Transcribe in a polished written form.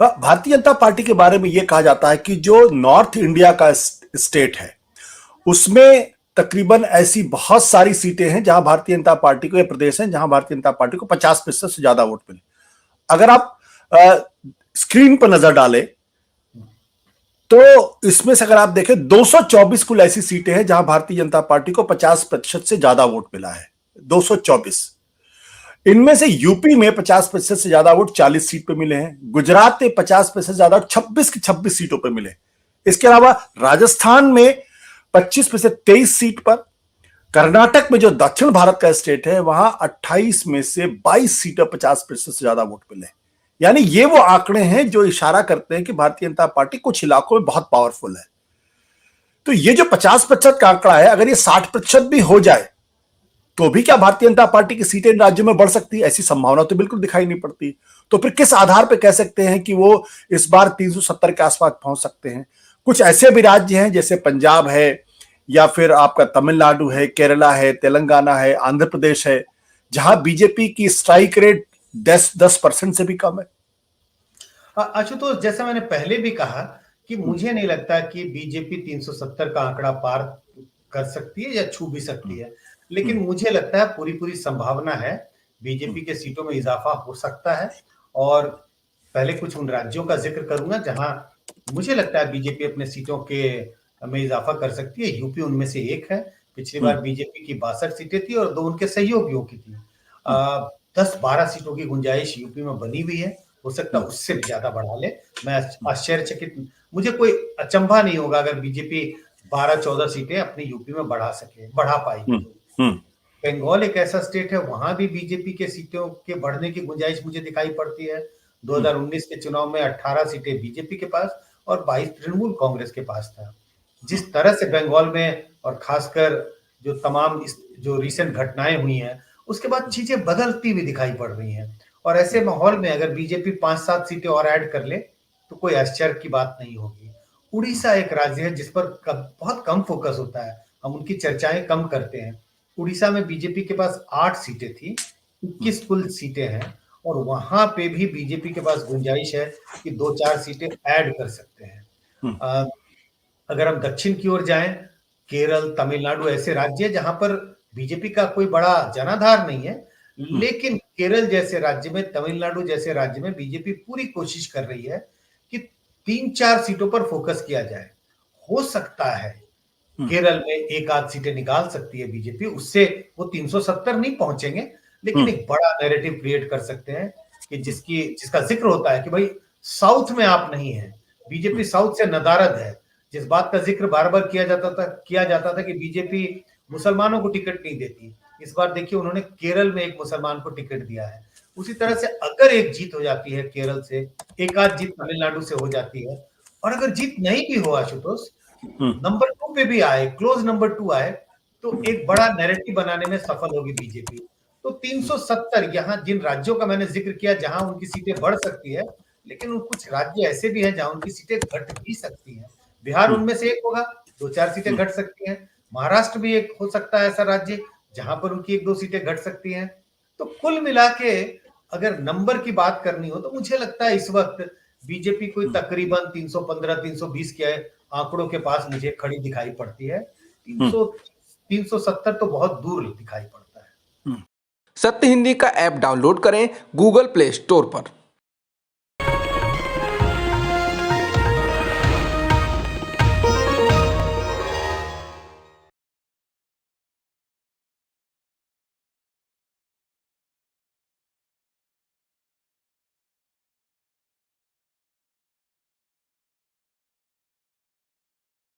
Bharatiya Janata party के बारे में यह कहा जाता है कि जो नॉर्थ इंडिया का स्टेट है उसमें तकरीबन ऐसी बहुत सारी सीटें हैं जहां भारतीय जनता पार्टी को, ये प्रदेश हैं जहां भारतीय जनता पार्टी को 50% से ज्यादा वोट मिले। अगर आप स्क्रीन पर नजर डालें तो इसमें से अगर आप देखें 224 कुल ऐसी सीटें हैं जहां भारतीय जनता पार्टी को 50% से ज्यादा वोट मिला है। 224। इनमें से यूपी में 50% से ज्यादा वोट 40 सीट पे मिले हैं, गुजरात में 50% से ज्यादा 26 की 26 सीटों पे मिले। इसके अलावा राजस्थान में 25 में से 23 सीट पर, कर्नाटक में जो दक्षिण भारत का स्टेट है वहां 28 में से 22 सीटों 50% से ज्यादा वोट मिले। यानी ये वो आंकड़े हैं जो इशारा करते हैं कि भारतीय जनता पार्टी कुछ इलाकों में बहुत पावरफुल है। तो ये जो 50% का आंकड़ा है, अगर ये 60% भी हो जाए तो भी क्या भारतीय जनता पार्टी की सीटें इन राज्यों में बढ़ सकती है? ऐसी संभावना तो बिल्कुल दिखाई नहीं पड़ती। तो फिर किस आधार पर कह सकते हैं कि वो इस बार 370 के आसपास पहुंच सकते हैं? कुछ ऐसे भी राज्य हैं जैसे पंजाब है, या फिर आपका तमिलनाडु है, केरला है, तेलंगाना है, आंध्र प्रदेश है, जहां बीजेपी की स्ट्राइक रेट 10% से भी कम है। आशुतोष, जैसा मैंने पहले भी कहा कि मुझे नहीं लगता कि बीजेपी 370 का आंकड़ा पार कर सकती है या छू भी सकती है, लेकिन मुझे लगता है पूरी संभावना है, बीजेपी के सीटों में इजाफा हो सकता है। और पहले कुछ उन राज्यों का जिक्र करूंगा जहां मुझे लगता है बीजेपी अपने सीटों के में इजाफा कर सकती है। यूपी उनमें से एक है। पिछली बार बीजेपी की 62 सीटें थी और 2 उनके सहयोगियों की थी। 10-12 सीटों की गुंजाइश यूपी में बनी हुई है, हो सकता है उससे भी ज्यादा बढ़ा ले। मैं आश्चर्यचकित, मुझे कोई अचंभा नहीं होगा अगर बीजेपी 12-14 सीटें अपनी यूपी में बढ़ा पाएगी। बंगाल एक ऐसा स्टेट है, वहां भी बीजेपी के सीटों के बढ़ने की गुंजाइश मुझे दिखाई पड़ती है। 2019 के चुनाव में 18 सीटें बीजेपी के पास और 22 तृणमूल कांग्रेस के पास था। जिस तरह से बंगाल में और खासकर जो तमाम जो रिसेंट घटनाएं हुई हैं, उसके बाद चीजें बदलती हुई दिखाई पड़ रही हैं। और ऐसे माहौल में अगर बीजेपी 5-7 सीटें और ऐड कर ले तो कोई आश्चर्य की बात नहीं होगी। उड़ीसा एक राज्य है जिस पर बहुत कम फोकस होता है, हम उनकी चर्चाएं कम करते हैं। उड़ीसा में बीजेपी के पास 8 सीटें थी, 21 कुल सीटें हैं और वहां पे भी बीजेपी के पास गुंजाइश है कि 2-4 सीटें ऐड कर सकते हैं। अगर हम दक्षिण की ओर जाएं, केरल, तमिलनाडु ऐसे राज्य जहां पर बीजेपी का कोई बड़ा जनाधार नहीं है, लेकिन केरल जैसे राज्य में, तमिलनाडु जैसे राज्य में बीजेपी पूरी कोशिश कर रही है कि 3-4 सीटों पर फोकस किया जाए। हो सकता है केरल में 1-8 सीटें निकाल सकती है बीजेपी, उससे वो 370 नहीं पहुंचेंगे, लेकिन एक बड़ा नैरेटिव क्रिएट कर सकते हैं कि जिसका जिक्र होता है कि भाई साउथ में आप नहीं है, बीजेपी साउथ से नदारद है। जिस बात का जिक्र बार बार किया जाता था कि बीजेपी मुसलमानों को टिकट नहीं देती, इस बार देखिए उन्होंने केरल में एक मुसलमान को टिकट दिया है। उसी तरह से अगर एक जीत हो जाती है केरल से, एक आध जीत तमिलनाडु से हो जाती है, और अगर जीत नहीं भी हो आशुतोष, नंबर 2 पे भी आए, क्लोज नंबर 2 आए, तो एक बड़ा नैरेटिव बनाने में सफल होगी बीजेपी। तो 370 यहां जिन राज्यों का मैंने जिक्र किया जहां उनकी सीटें बढ़ सकती है, लेकिन कुछ राज्य ऐसे भी हैं जहां उनकी सीटें घट भी सकती हैं। बिहार उनमें से एक होगा, 2-4 सीटें घट सकती हैं। महाराष्ट्र भी एक हो सकता है ऐसा राज्य जहां पर उनकी 1-2 सीटें घट सकती हैं। तो कुल मिला के अगर नंबर की बात करनी हो तो मुझे लगता है इस वक्त बीजेपी कोई तकरीबन 315-320 के आंकड़ों के पास मुझे खड़ी दिखाई पड़ती है। 370 तो बहुत दूर दिखाई पड़ता है। सत्य हिंदी का ऐप डाउनलोड करें गूगल प्ले स्टोर पर।